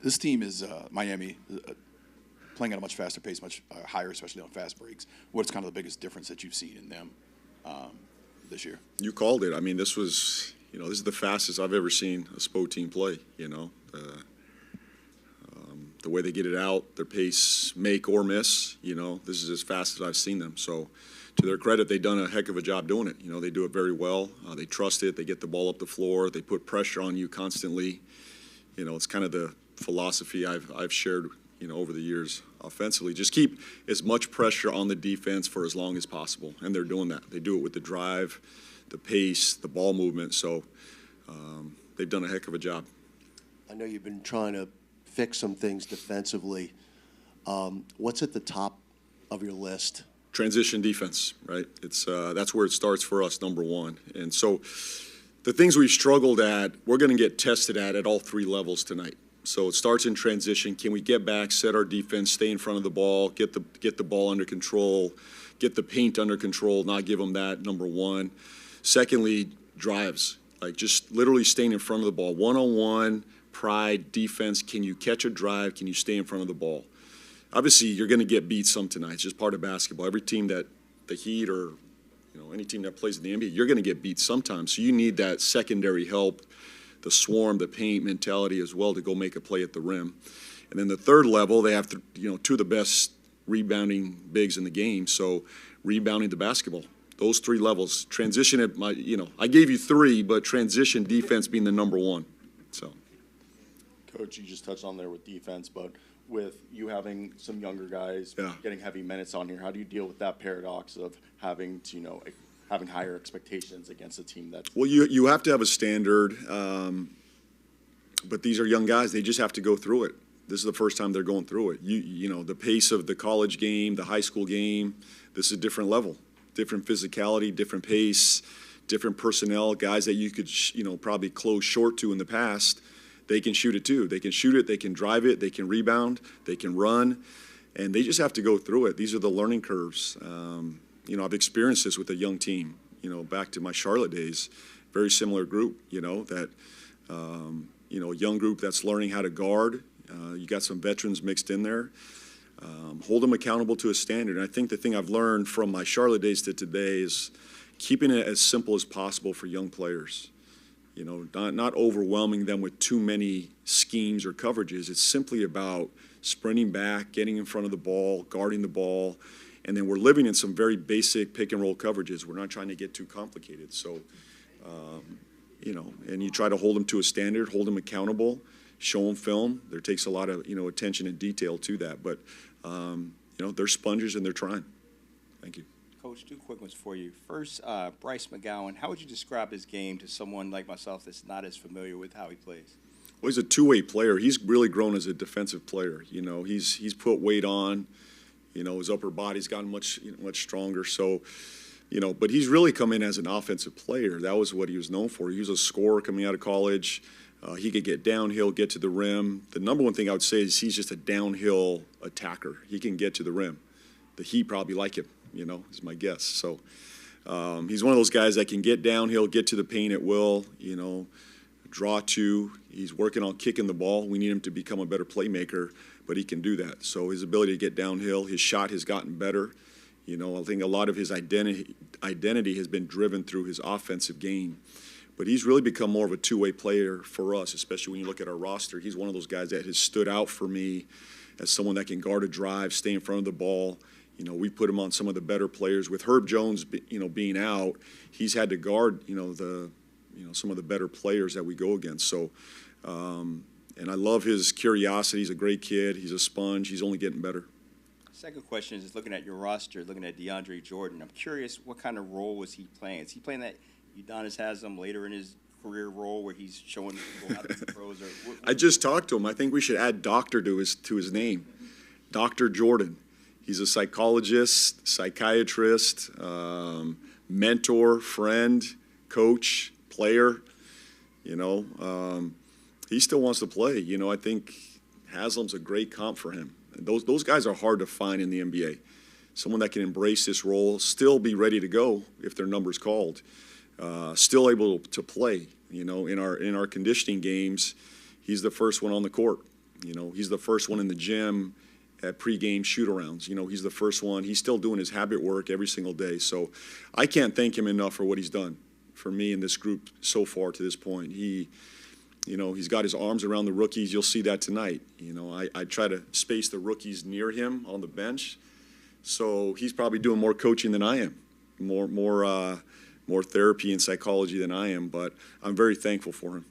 This team is Miami, playing at a much faster pace, much higher, especially on fast breaks. What's kind of the biggest difference that you've seen in them this year? You called it. I mean, this is the fastest I've ever seen a SPO team play. The way they get it out, their pace, make or miss. This is as fast as I've seen them. So, to their credit, they've done a heck of a job doing it. They do it very well. They trust it. They get the ball up the floor. They put pressure on you constantly. It's kind of the philosophy I've shared, over the years offensively. Just keep as much pressure on the defense for as long as possible, and they're doing that. They do it with the drive, the pace, the ball movement. So they've done a heck of a job. I know you've been trying to fix some things defensively. What's at the top of your list? Transition defense, right? It's that's where it starts for us, number one. And so the things we've struggled at, we're going to get tested at all three levels tonight. So it starts in transition. Can we get back, set our defense, stay in front of the ball, get the ball under control, get the paint under control, not give them that, number one. Secondly, drives, like just literally staying in front of the ball. One-on-one, pride, defense. Can you catch a drive? Can you stay in front of the ball? Obviously, you're going to get beat some tonight. It's just part of basketball. Every team that the Heat or any team that plays in the NBA, you're going to get beat sometimes. So you need that secondary help, the swarm, the paint mentality as well to go make a play at the rim. And then the third level, they have two of the best rebounding bigs in the game. So rebounding the basketball. Those three levels. Transition at I gave you three, but transition defense being the number one. So, Coach, you just touched on there with defense, but with you having some younger guys getting heavy minutes on here, how do you deal with that paradox of having to, having higher expectations against a team that's... Well, you have to have a standard, but these are young guys. They just have to go through it. This is the first time they're going through it. The pace of the college game, the high school game, this is a different level, different physicality, different pace, different personnel, guys that you could, probably close short to in the past. They can shoot it too. They can shoot it, they can drive it, they can rebound, they can run, and they just have to go through it. These are the learning curves. I've experienced this with a young team, back to my Charlotte days, very similar group, that, a young group that's learning how to guard. You got some veterans mixed in there. Hold them accountable to a standard. And I think the thing I've learned from my Charlotte days to today is keeping it as simple as possible for young players. Not overwhelming them with too many schemes or coverages. It's simply about sprinting back, getting in front of the ball, guarding the ball, and then we're living in some very basic pick and roll coverages. We're not trying to get too complicated. So, and you try to hold them to a standard, hold them accountable, show them film. There takes a lot of, attention and detail to that. But, they're sponges and they're trying. Thank you. Coach, two quick ones for you. First, Bryce McGowan, how would you describe his game to someone like myself that's not as familiar with how he plays? Well, he's a two-way player. He's really grown as a defensive player. He's put weight on. His upper body's gotten much stronger. So, but he's really come in as an offensive player. That was what he was known for. He was a scorer coming out of college. He could get downhill, get to the rim. The number one thing I would say is he's just a downhill attacker. He can get to the rim. The Heat probably like him. Is my guess. So he's one of those guys that can get downhill, get to the paint at will, draw two. He's working on kicking the ball. We need him to become a better playmaker, but he can do that. So his ability to get downhill, his shot has gotten better. I think a lot of his identity has been driven through his offensive game. But he's really become more of a two-way player for us, especially when you look at our roster. He's one of those guys that has stood out for me as someone that can guard a drive, stay in front of the ball. We put him on some of the better players. With Herb Jones, being out, he's had to guard, some of the better players that we go against. So, and I love his curiosity. He's a great kid. He's a sponge. He's only getting better. Second question is looking at your roster, looking at DeAndre Jordan. I'm curious, what kind of role was he playing? Is he playing that Udonis has him later in his career role where he's showing people how to be pros? Or I just talked to him. I think we should add doctor to his name, Dr. Jordan. He's a psychologist, psychiatrist, mentor, friend, coach, player. He still wants to play. I think Haslam's a great comp for him. And those guys are hard to find in the NBA. Someone that can embrace this role, still be ready to go if their number's called, still able to play. In our conditioning games, He's the first one on the court. You know, he's the first one in the gym at pregame shoot-arounds. You know, he's the first one. He's still doing his habit work every single day. So I can't thank him enough for what he's done for me and this group so far to this point. You know, he's got his arms around the rookies. You'll see that tonight. You know, I try to space the rookies near him on the bench. So he's probably doing more coaching than I am, more therapy and psychology than I am. But I'm very thankful for him.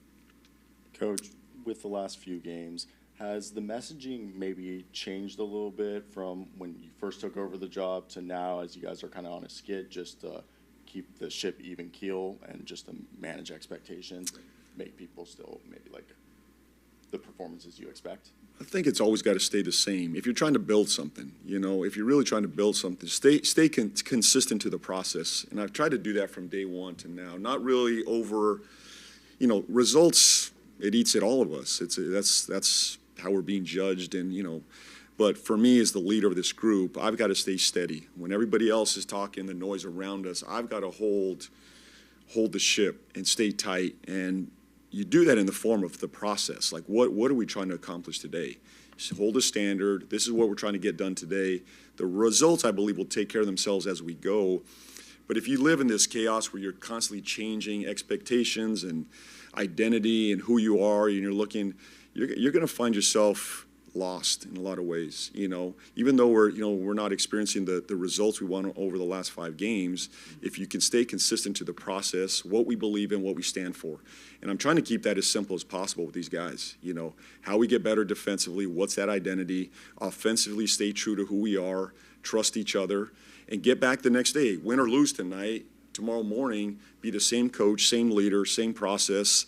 Coach, with the last few games, has the messaging maybe changed a little bit from when you first took over the job to now, as you guys are kind of on a skid, just to keep the ship even keel and just to manage expectations and make people still maybe like the performances you expect? I think it's always got to stay the same. If you're trying to build something, you know, if you're really trying to build something, stay consistent to the process. And I've tried to do that from day one to now. Not really over, you know, results. It eats at all of us. That's how we're being judged, and you know. But for me, as the leader of this group, I've got to stay steady. When everybody else is talking, the noise around us, I've got to hold the ship and stay tight. And you do that in the form of the process. Like, what are we trying to accomplish today? Just hold a standard. This is what we're trying to get done today. The results, I believe, will take care of themselves as we go. But if you live in this chaos where you're constantly changing expectations and identity and who you are, and you're going to find yourself lost in a lot of ways. You know, even though we're not experiencing the results we want over the last 5 games, if you can stay consistent to the process, what we believe in, what we stand for. And I'm trying to keep that as simple as possible with these guys. You know, how we get better defensively, what's that identity, offensively stay true to who we are, trust each other, and get back the next day, win or lose tonight, tomorrow morning, be the same coach, same leader, same process,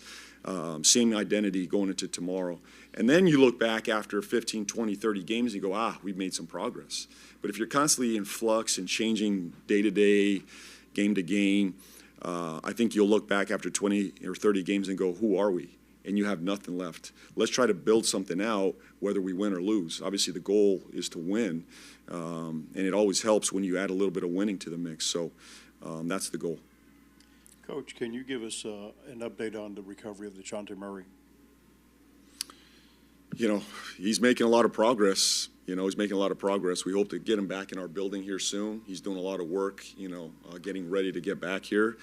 same identity going into tomorrow. And then you look back after 15, 20, 30 games and you go, we've made some progress. But if you're constantly in flux and changing day to day, game to game, I think you'll look back after 20 or 30 games and go, who are we? And you have nothing left. Let's try to build something out, whether we win or lose. Obviously, the goal is to win, and it always helps when you add a little bit of winning to the mix. So that's the goal. Coach, can you give us an update on the recovery of DeJounte Murray? You know, he's making a lot of progress. You know, he's making a lot of progress. We hope to get him back in our building here soon. He's doing a lot of work, you know, getting ready to get back here.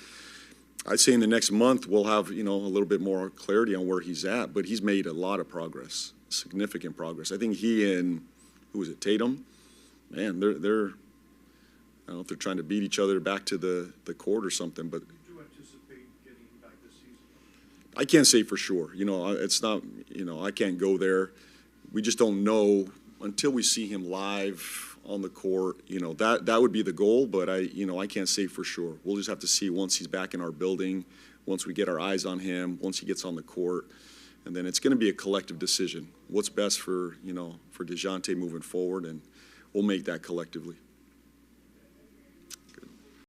I'd say in the next month we'll have, you know, a little bit more clarity on where he's at, but he's made a lot of progress, significant progress. I think he and, who was it, Tatum? Man, they're I don't know if they're trying to beat each other back to the court or something, but I can't say for sure. You know, it's not, you know, I can't go there. We just don't know until we see him live on the court. You know, that would be the goal, but I can't say for sure. We'll just have to see once he's back in our building, once we get our eyes on him, once he gets on the court, and then it's going to be a collective decision. What's best for DeJounte moving forward, and we'll make that collectively.